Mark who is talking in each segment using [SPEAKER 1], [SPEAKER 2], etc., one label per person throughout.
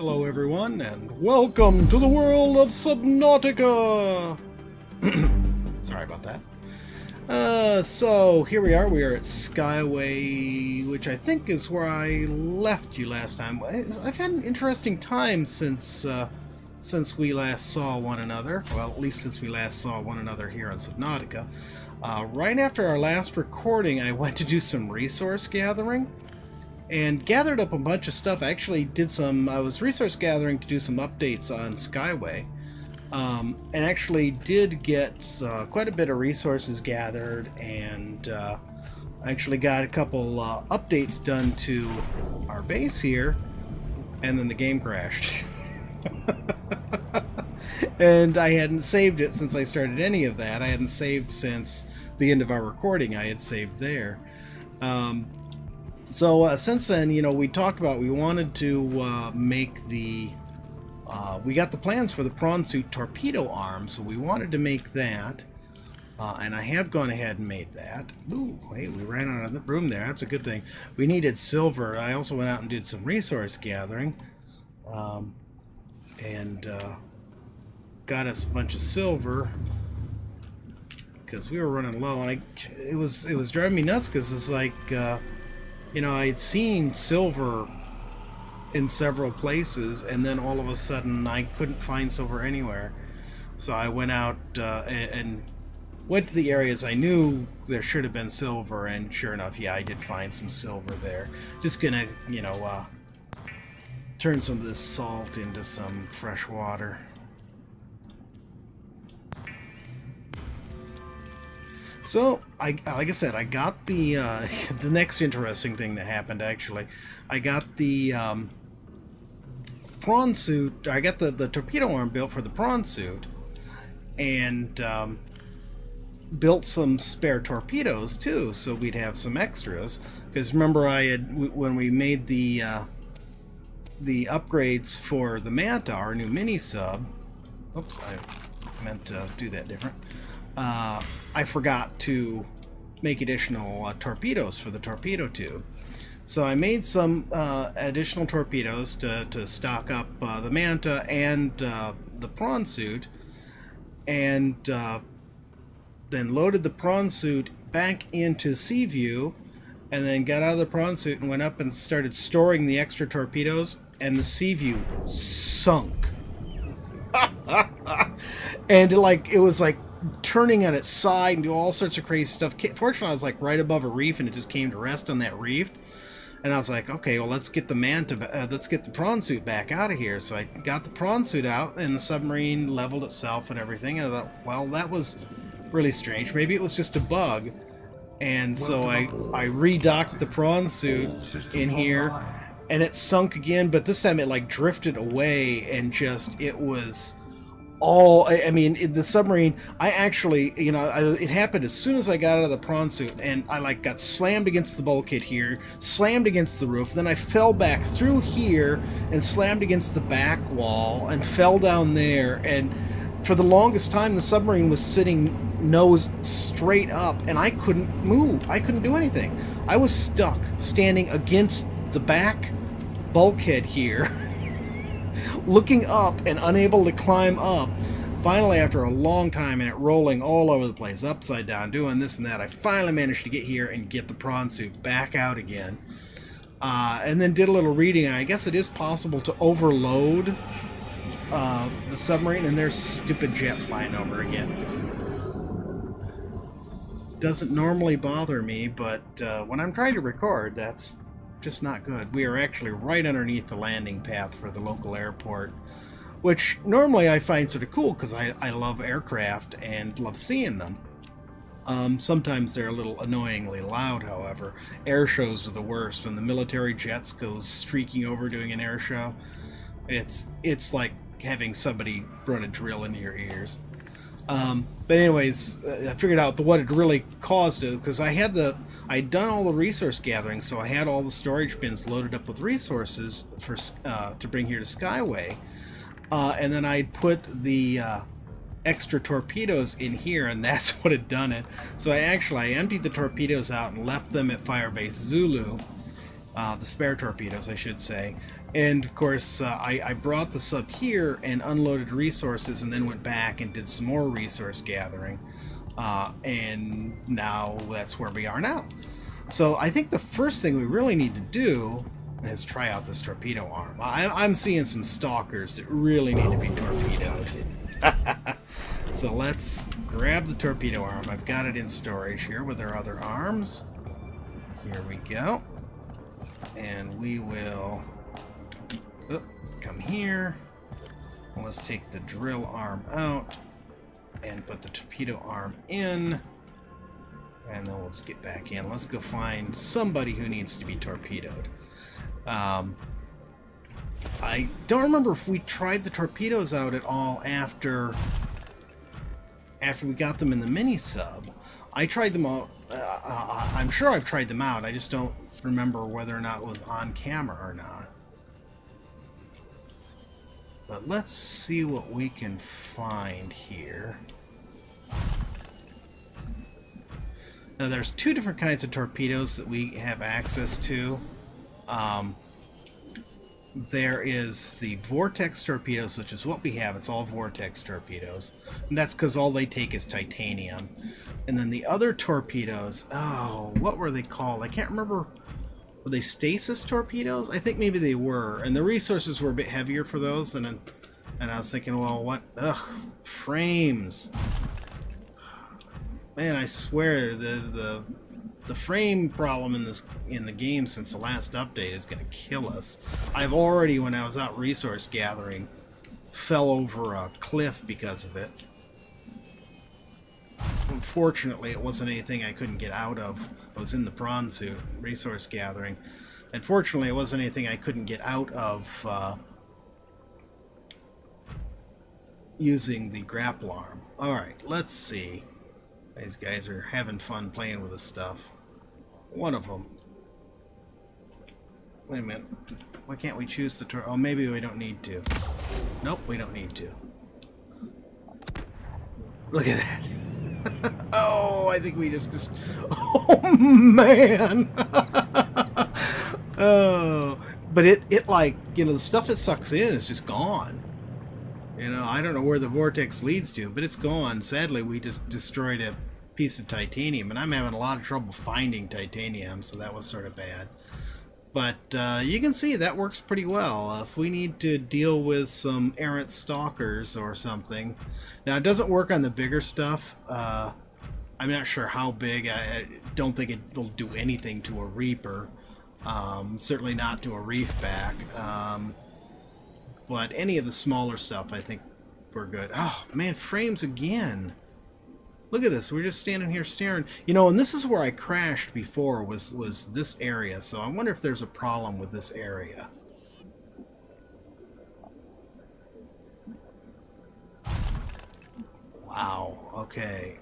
[SPEAKER 1] Hello everyone, and welcome to the world of Subnautica! Sorry about that. So here we are at Skyway, which I think is where I left you last time. I've had an interesting time since we last saw one another. Well, at least since we last saw one another here on Subnautica. Right after our last recording, I went to do some resource gathering. And gathered up a bunch of stuff. I actually I was resource gathering to do some updates on Skyway. And actually did get quite a bit of resources gathered, and I actually got a couple updates done to our base here, and then the game crashed. And I hadn't saved it since I started any of that. I hadn't saved since the end of our recording. I had saved there. So since then, you know, we talked about we wanted to make the... we got the plans for the prawn suit torpedo arm, so we wanted to make that. And I have gone ahead and made that. Ooh, hey, we ran out of the room there. That's a good thing. We needed silver. I also went out and did some resource gathering. And got us a bunch of silver. Because we were running low. And it was driving me nuts because it's like... you know, I had seen silver in several places, and then all of a sudden I couldn't find silver anywhere. So I went out and went to the areas I knew there should have been silver, and sure enough, yeah, I did find some silver there. Just gonna, you know, turn some of this salt into some fresh water. So, like I said, I got the the next interesting thing that happened, actually. I got the prawn suit, I got the torpedo arm built for the prawn suit, and built some spare torpedoes, too, so we'd have some extras. Because remember, when we made the upgrades for the Manta, our new mini-sub, oops, I meant to do that different. I forgot to make additional torpedoes for the torpedo tube. So I made some additional torpedoes to stock up the Manta and the prawn suit, and then loaded the prawn suit back into Sea View, and then got out of the prawn suit and went up and started storing the extra torpedoes, and the Sea View sunk. And it was like turning on its side and do all sorts of crazy stuff. Fortunately, I was like right above a reef, and it just came to rest on that reef. And I was like, okay, well, let's get the prawn suit back out of here. So I got the prawn suit out, and the submarine leveled itself and everything. And I thought, well, that was really strange. Maybe it was just a bug. And so I redocked the prawn suit in here, and it sunk again. But this time it like drifted away, and just it was. I mean, the submarine, I actually, you know, it happened as soon as I got out of the prawn suit, and I like got slammed against the bulkhead here, slammed against the roof, then I fell back through here and slammed against the back wall and fell down there, and for the longest time the submarine was sitting nose straight up, and I couldn't move. I couldn't do anything. I was stuck standing against the back bulkhead here. Looking up and unable to climb up. Finally, after a long time and it rolling all over the place, upside down, doing this and that, I finally managed to get here and get the prawn suit back out again. And then did a little reading. I guess it is possible to overload the submarine, and there's stupid jet flying over again. Doesn't normally bother me, but when I'm trying to record, that's just not good. We are actually right underneath the landing path for the local airport, which normally I find sort of cool because I love aircraft and love seeing them. Sometimes they're a little annoyingly loud, however. Air shows are the worst. When the military jets go streaking over doing an air show, it's like having somebody run a drill into your ears. But anyways, I figured out what had really caused it, because I'd done all the resource gathering, so I had all the storage bins loaded up with resources for to bring here to Skyway, and then I'd put the extra torpedoes in here, and that's what had done it. So I emptied the torpedoes out and left them at Firebase Zulu, the spare torpedoes, I should say, And of course, I brought the sub here and unloaded resources, and then went back and did some more resource gathering. And now that's where we are now. So I think the first thing we really need to do is try out this torpedo arm. I'm seeing some stalkers that really need to be torpedoed. So let's grab the torpedo arm. I've got it in storage here with our other arms. Here we go. And we will come here. And let's take the drill arm out and put the torpedo arm in. And then we'll just get back in. Let's go find somebody who needs to be torpedoed. I don't remember if we tried the torpedoes out at all after we got them in the mini sub. I tried them out. I'm sure I've tried them out. I just don't remember whether or not it was on camera or not. But let's see what we can find here. Now there's two different kinds of torpedoes that we have access to. There is the vortex torpedoes, which is what we have. It's all vortex torpedoes. And that's because all they take is titanium. And then the other torpedoes, oh, what were they called? I can't remember. Were they stasis torpedoes? I think maybe they were. And the resources were a bit heavier for those. And I was thinking, well, what? Ugh, frames. Man, I swear the frame problem in the game since the last update is going to kill us. I've already, when I was out resource gathering, fell over a cliff because of it. Unfortunately, it wasn't anything I couldn't get out of. I was in the prawn suit, resource gathering. Unfortunately, it wasn't anything I couldn't get out of using the grapple arm. Alright, let's see. These guys are having fun playing with this stuff. One of them. Wait a minute. Why can't we choose the Oh, maybe we don't need to. Nope, we don't need to. Look at that. Oh, I think we just... Oh, man! Oh. But it like, you know, the stuff it sucks in is just gone. You know, I don't know where the vortex leads to, but it's gone. Sadly, we just destroyed a piece of titanium, and I'm having a lot of trouble finding titanium, so that was sort of bad. But you can see that works pretty well. If we need to deal with some errant stalkers or something. Now, it doesn't work on the bigger stuff. I'm not sure how big. I don't think it will do anything to a Reaper. Certainly not to a Reefback. But any of the smaller stuff, I think we're good. Oh, man, frames again. Look at this. We're just standing here staring. You know, and this is where I crashed before, was this area. So I wonder if there's a problem with this area. Wow. Okay.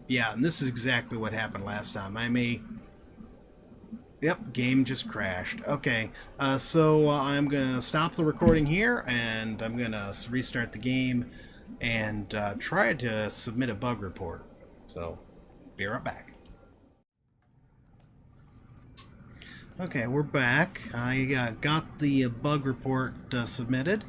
[SPEAKER 1] Yeah, and this is exactly what happened last time. Yep, game just crashed. Okay, so I'm going to stop the recording here, and I'm going to restart the game and try to submit a bug report. So, be right back. Okay, we're back. I got the bug report submitted.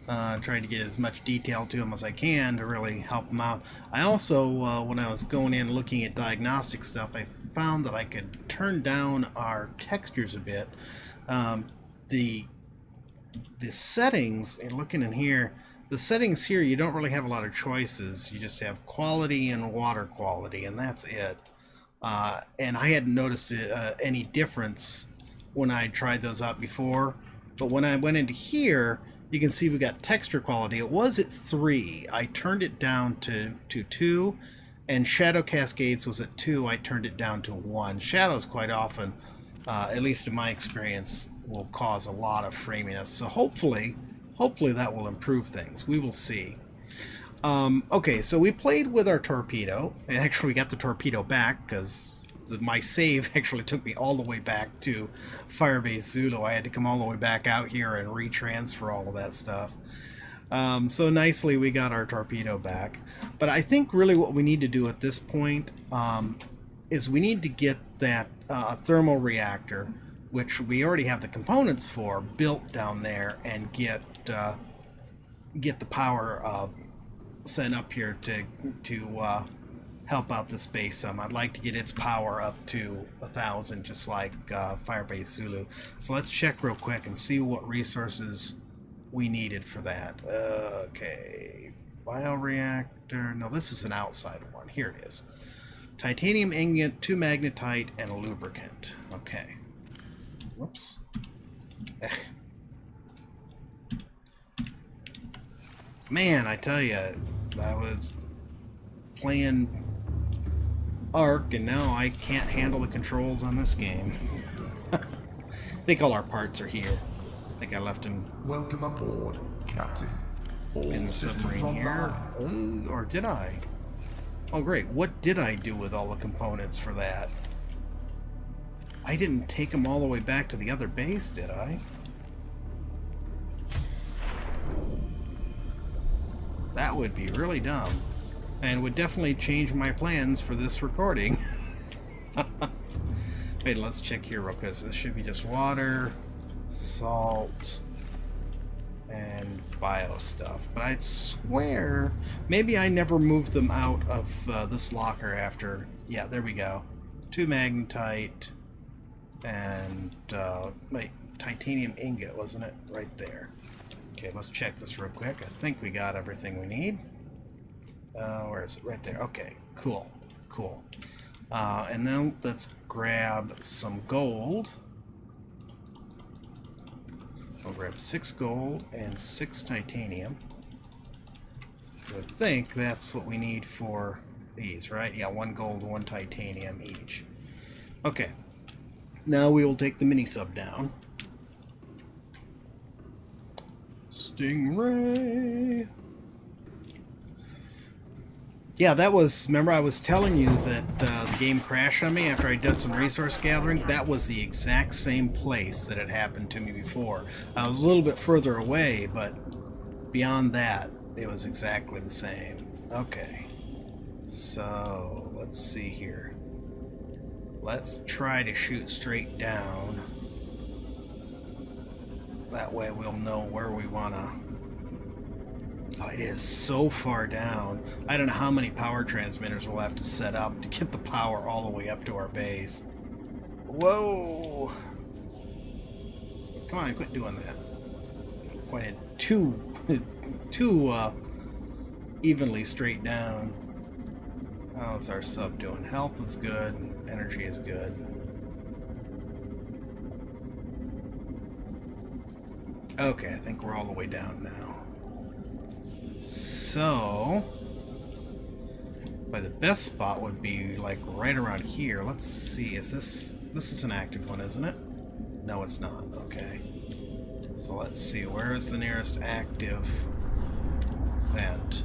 [SPEAKER 1] Tried to get as much detail to them as I can to really help them out. I also, when I was going in looking at diagnostic stuff, I found that I could turn down our textures a bit. The settings, and looking in here, the settings here, you don't really have a lot of choices. You just have quality and water quality, and that's it. And I hadn't noticed any difference when I tried those out before, but when I went into here, you can see we got texture quality. It was at 3. I turned it down to 2, and Shadow Cascades was at 2. I turned it down to 1. Shadows quite often, at least in my experience, will cause a lot of framiness. So hopefully that will improve things. We will see. Okay, so we played with our torpedo, and actually we got the torpedo back because my save actually took me all the way back to Firebase Zulu. I had to come all the way back out here and retransfer all of that stuff. So nicely we got our torpedo back. But I think really what we need to do at this point is we need to get that thermal reactor which we already have the components for, built down there, and get the power sent up here to help out this base some. I'd like to get its power up to 1,000, just like Firebase Zulu. So let's check real quick and see what resources we needed for that. Okay, bioreactor. No, this is an outside one. Here it is. Titanium ingot, 2 magnetite, and a lubricant. Okay. Whoops. Man, I tell you, I was playing Ark, and now I can't handle the controls on this game. I think all our parts are here. I think I left them.
[SPEAKER 2] Welcome aboard, Captain.
[SPEAKER 1] In the submarine here. Or did I? Oh, great. What did I do with all the components for that? I didn't take them all the way back to the other base, did I? That would be really dumb. And would definitely change my plans for this recording. Wait, let's check here real quick. This should be just water, salt, and bio stuff. But I'd swear maybe I never moved them out of this locker after. Yeah, there we go. 2 magnetite and wait, titanium ingot, wasn't it? Right there. Okay, let's check this real quick. I think we got everything we need. Where is it? Right there. Okay, cool, cool. And then let's grab some gold. We'll grab 6 gold and 6 titanium. I think that's what we need for these, right? Yeah, 1 gold, 1 titanium each. Okay. Now we will take the mini sub down. Stingray. Yeah, that was, remember I was telling you that the game crashed on me after I did some resource gathering? That was the exact same place that had happened to me before. I was a little bit further away, but beyond that, it was exactly the same. Okay, so let's see here. Let's try to shoot straight down. That way we'll know where we want to... Oh, it is so far down. I don't know how many power transmitters we'll have to set up to get the power all the way up to our base. Whoa! Come on, quit doing that. Pointed too evenly straight down. How's our sub doing? Health is good. Energy is good. Okay, I think we're all the way down now. So, but the best spot would be like right around here. Let's see, is this is an active one, isn't it? No, it's not. Okay. So let's see, where is the nearest active vent?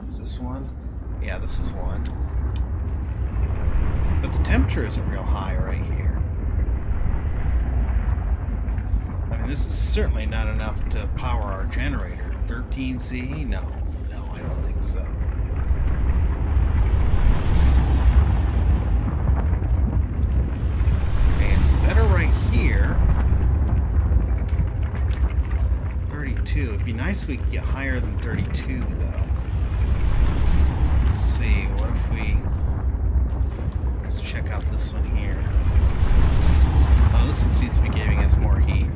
[SPEAKER 1] Is this one? Yeah, this is one. But the temperature isn't real high right here. I mean, this is certainly not enough to power our generator. 13C? No, I don't think so. Okay, it's better right here. 32. It'd be nice if we could get higher than 32, though. Let's see, what if we... Let's check out this one here. Oh, this one seems to be giving us more heat.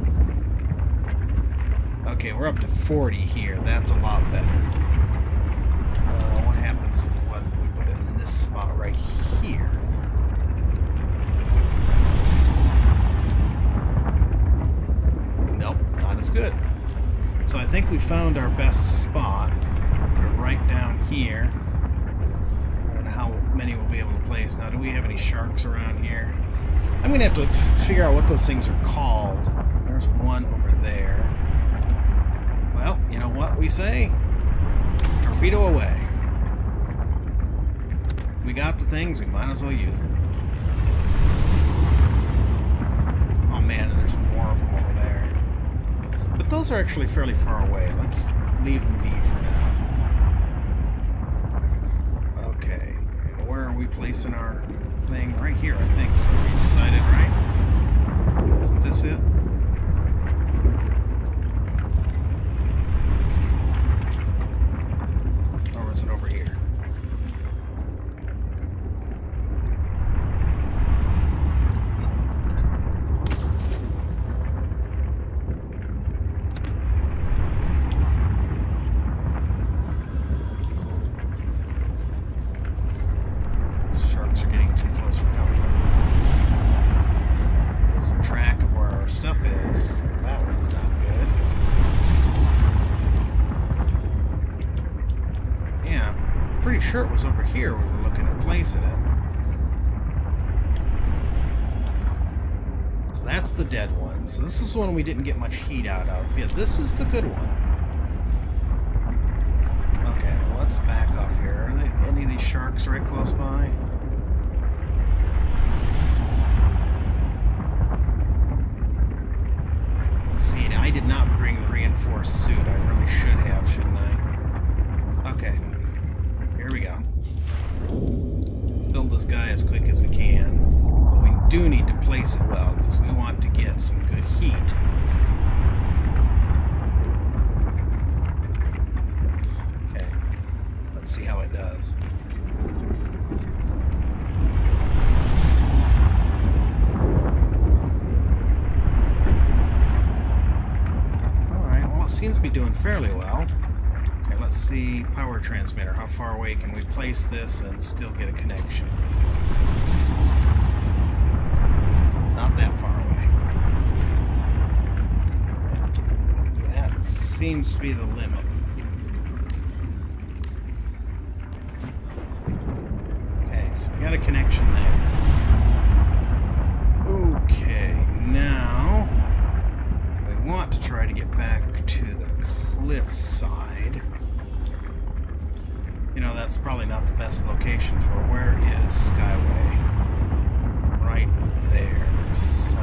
[SPEAKER 1] Okay, we're up to 40 here. That's a lot better. What happens if we put it in this spot right here? Nope, not as good. So I think we found our best spot. Put it right down here. I don't know how many we'll be able to place. Now, do we have any sharks around here? I'm going to have to figure out what those things are called. There's one over there. Well, you know what we say? Torpedo away. We got the things, we might as well use them. Oh man, and there's more of them over there. But those are actually fairly far away. Let's leave them be for now. Okay, where are we placing our thing? Right here, I think, is where we decided, right? Isn't this it? Or was it over here? Sharks are getting too close for comfort. There's a track of where our stuff is. That one's not good. Yeah, I'm pretty sure it was over here we were looking at placing it. So that's the dead one. So this is the one we didn't get much heat out of. Yeah, this is the good one. Okay, well, let's back off here. Are there any of these sharks right close by? See, I did not bring the reinforced suit. I really should have, shouldn't I? Okay. Here we go. Build this guy as quick as we can. But we do need to place it well, because we want to get some good heat. Okay. Let's see how it does. Seems to be doing fairly well. Okay, let's see power transmitter. How far away can we place this and still get a connection? Not that far away. That seems to be the limit. Okay, so we got a connection there. Okay, now we want to try to get back to the cliff side. You know, that's probably not the best location for it. Where is Skyway? Right there. So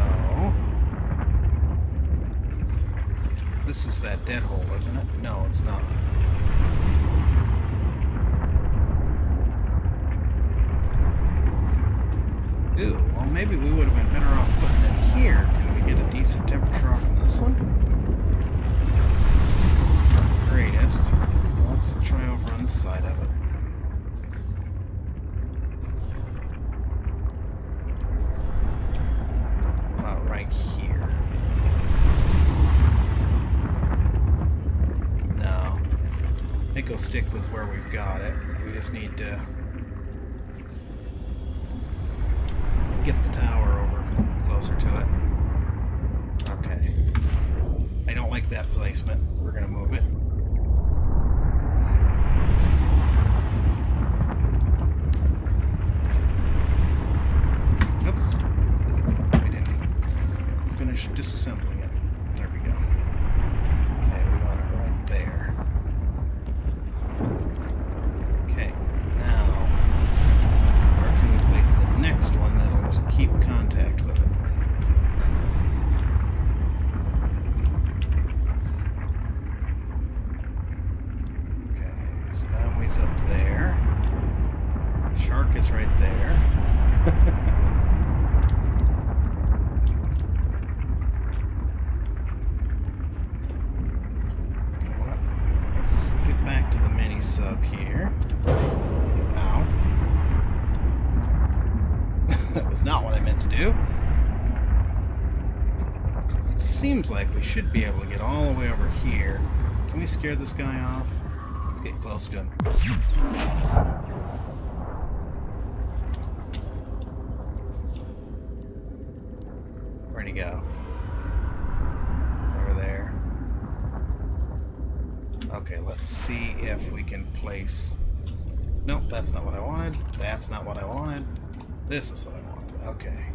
[SPEAKER 1] this is that dead hole, isn't it? No, it's not. Ooh, well maybe we would have been better off putting it here. Can we get a decent temperature off from this one? Greatest. Let's try over on this side of it. About right here. No. I think we'll stick with where we've got it. We just need to get the tower over closer to it. Okay. I don't like that placement. We're gonna move it. Oops. We didn't finish disassembling it. There we go. Okay, we want it right there. Okay, now where can we place the next one that'll keep contact with it? Okay, Skyway's up there. Shark is right there. Let's get back to the mini sub here. Ow. That was not what I meant to do. It seems like we should be able to get all the way over here. Can we scare this guy off? Let's get close to him. Where'd he go? It's over there. Okay, let's see if we can place... Nope, that's not what I wanted. That's not what I wanted. This is what I wanted. Okay.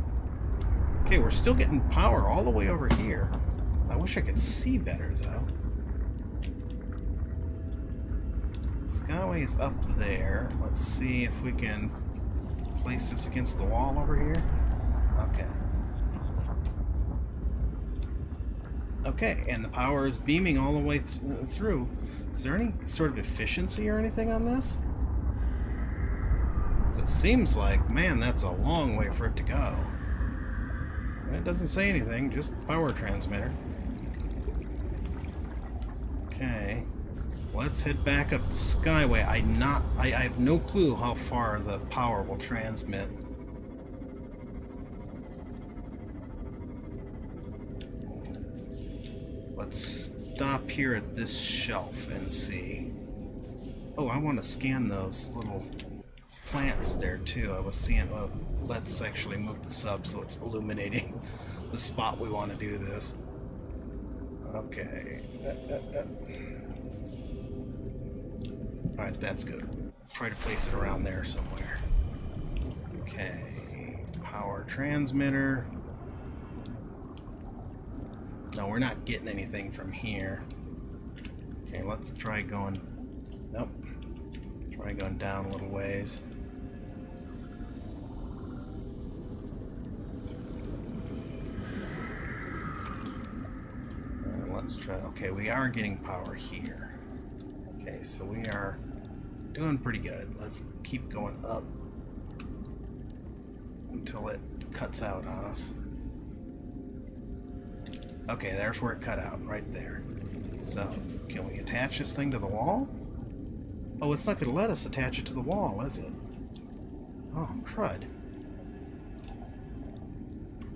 [SPEAKER 1] Okay, we're still getting power all the way over here. I wish I could see better, though. Skyway is up there. Let's see if we can place this against the wall over here. Okay. Okay, and the power is beaming all the way through. Is there any sort of efficiency or anything on this? So it seems like, man, that's a long way for it to go. It doesn't say anything, just power transmitter. Okay. Let's head back up to Skyway. I have no clue how far the power will transmit. Let's stop here at this shelf and see. Oh, I want to scan those little plants there too. I was seeing, well, let's actually move the sub so it's illuminating the spot we want to do this. Okay. Alright, that's good. Try to place it around there somewhere. Okay. Power transmitter. No, we're not getting anything from here. Okay, let's try going... Nope. Try going down a little ways. Let's try... Okay, we are getting power here. Okay, so we are doing pretty good. Let's keep going up until it cuts out on us. Okay, there's where it cut out, right there. So, can we attach this thing to the wall? Oh, it's not going to let us attach it to the wall, is it? Oh, crud.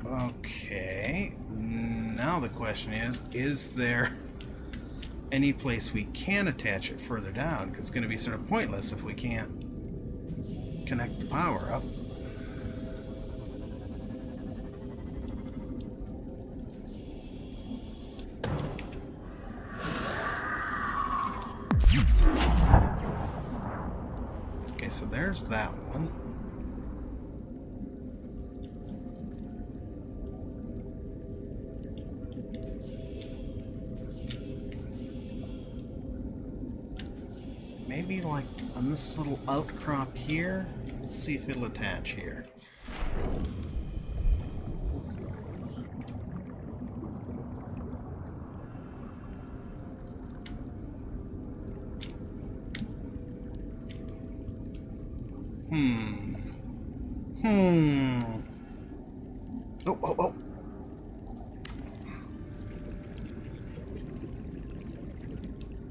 [SPEAKER 1] Okay, now the question is there any place we can attach it further down? Because it's going to be sort of pointless if we can't connect the power up. Okay, so there's that one. Maybe like on this little outcrop here. Let's see if it'll attach here. Oh.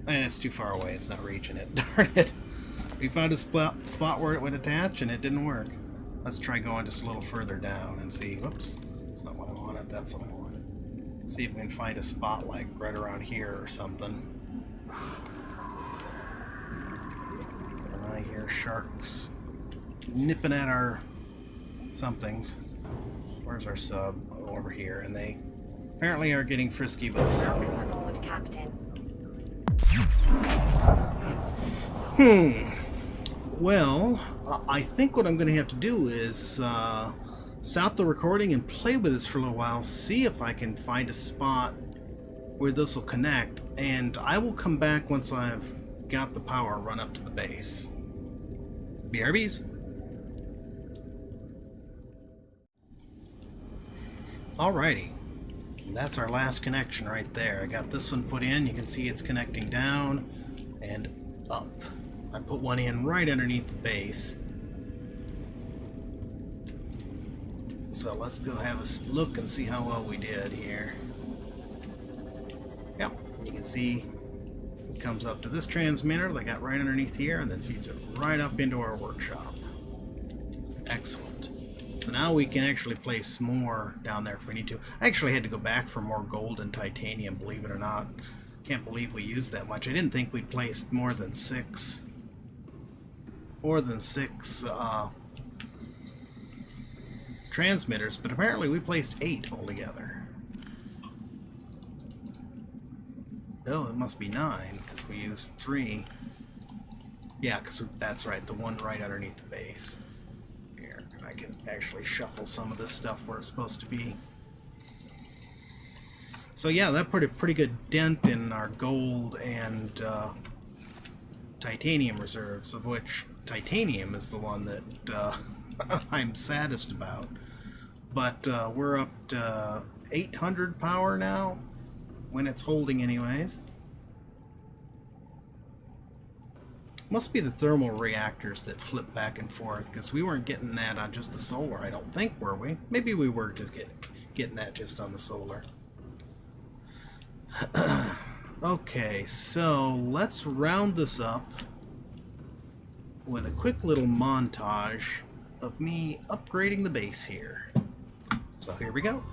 [SPEAKER 1] And it's too far away, it's not reaching it. Darn it. We found a spot where it would attach and it didn't work. Let's try going just a little further down and see. Whoops. That's not what I wanted. That's what I wanted. See if we can find a spot like right around here or something. And I hear sharks nipping at our somethings. Where's our sub? Oh, over here. And they apparently are getting frisky with the sub.
[SPEAKER 3] Welcome aboard, Captain.
[SPEAKER 1] Well, I think what I'm going to have to do is stop the recording and play with this for a little while, see if I can find a spot where this will connect, and I will come back once I've got the power run up to the base. BRBs. Alrighty. That's our last connection right there. I got this one put in. You can see it's connecting down and up. I put one in right underneath the base. So let's go have a look and see how well we did here. Yep, you can see it comes up to this transmitter that I got right underneath here and then feeds it right up into our workshop. Excellent. So now we can actually place more down there if we need to. I actually had to go back for more gold and titanium, believe it or not. Can't believe we used that much. I didn't think we'd placed more than six transmitters, but apparently we placed 8 altogether. Oh, it must be 9 because we used 3. Yeah, because that's right, the one right underneath the base. Here, I can actually shuffle some of this stuff where it's supposed to be. So yeah, that put a pretty good dent in our gold and titanium reserves, of which titanium is the one that I'm saddest about. But we're up to 800 power now, when it's holding anyways. Must be the thermal reactors that flip back and forth, because we weren't getting that on just the solar, I don't think, were we? Maybe we were just getting that just on the solar. Okay, so let's round this up with a quick little montage of me upgrading the base here. So here we go.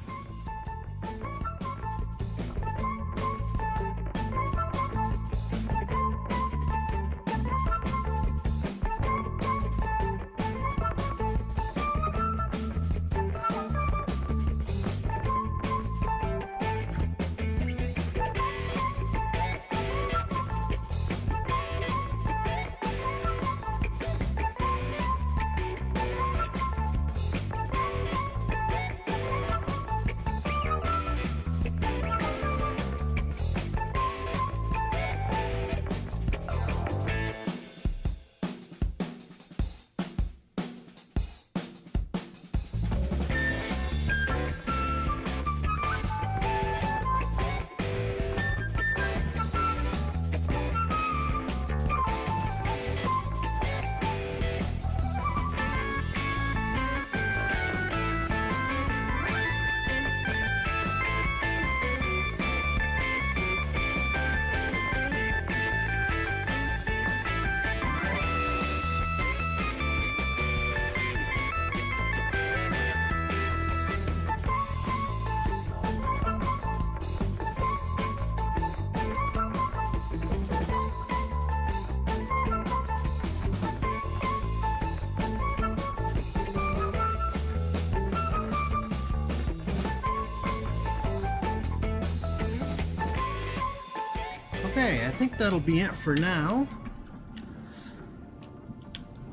[SPEAKER 1] Okay, I think that'll be it for now.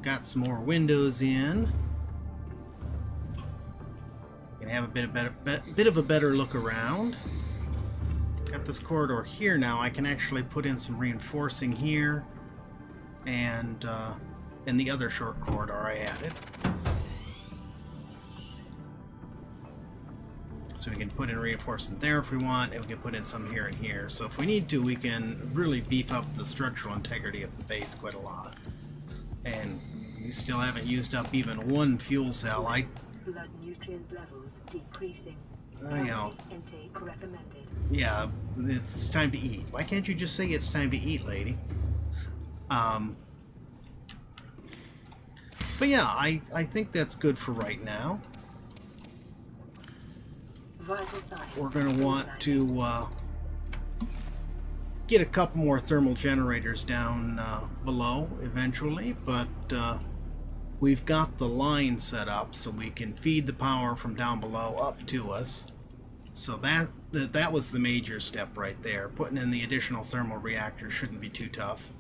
[SPEAKER 1] Got some more windows in. Can have a bit of a better look around. Got this corridor here now. I can actually put in some reinforcing here, and in the other short corridor I added. So we can put in reinforcement there if we want, and we can put in some here and here. So if we need to, we can really beef up the structural integrity of the base quite a lot. And we still haven't used up even one fuel cell.
[SPEAKER 3] Blood nutrient levels decreasing.
[SPEAKER 1] You know,
[SPEAKER 3] Intake recommended.
[SPEAKER 1] yeah, it's time to eat. Why can't you just say it's time to eat, lady? But yeah, I think that's good for right now. We're going to want to get a couple more thermal generators down below eventually, but we've got the line set up so we can feed the power from down below up to us. So that was the major step right there. Putting in the additional thermal reactor shouldn't be too tough.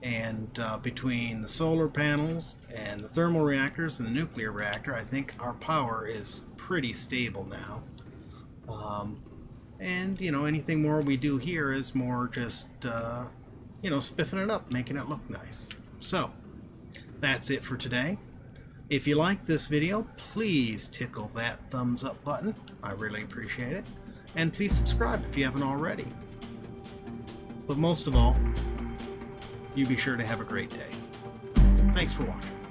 [SPEAKER 1] And between the solar panels and the thermal reactors and the nuclear reactor, I think our power is pretty stable now. And you know, anything more we do here is more just you know, spiffing it up, making it look nice. So that's it for today. If you like this video, please tickle that thumbs up button. I really appreciate it. And please subscribe if you haven't already. But most of all, you be sure to have a great day. Thanks for watching.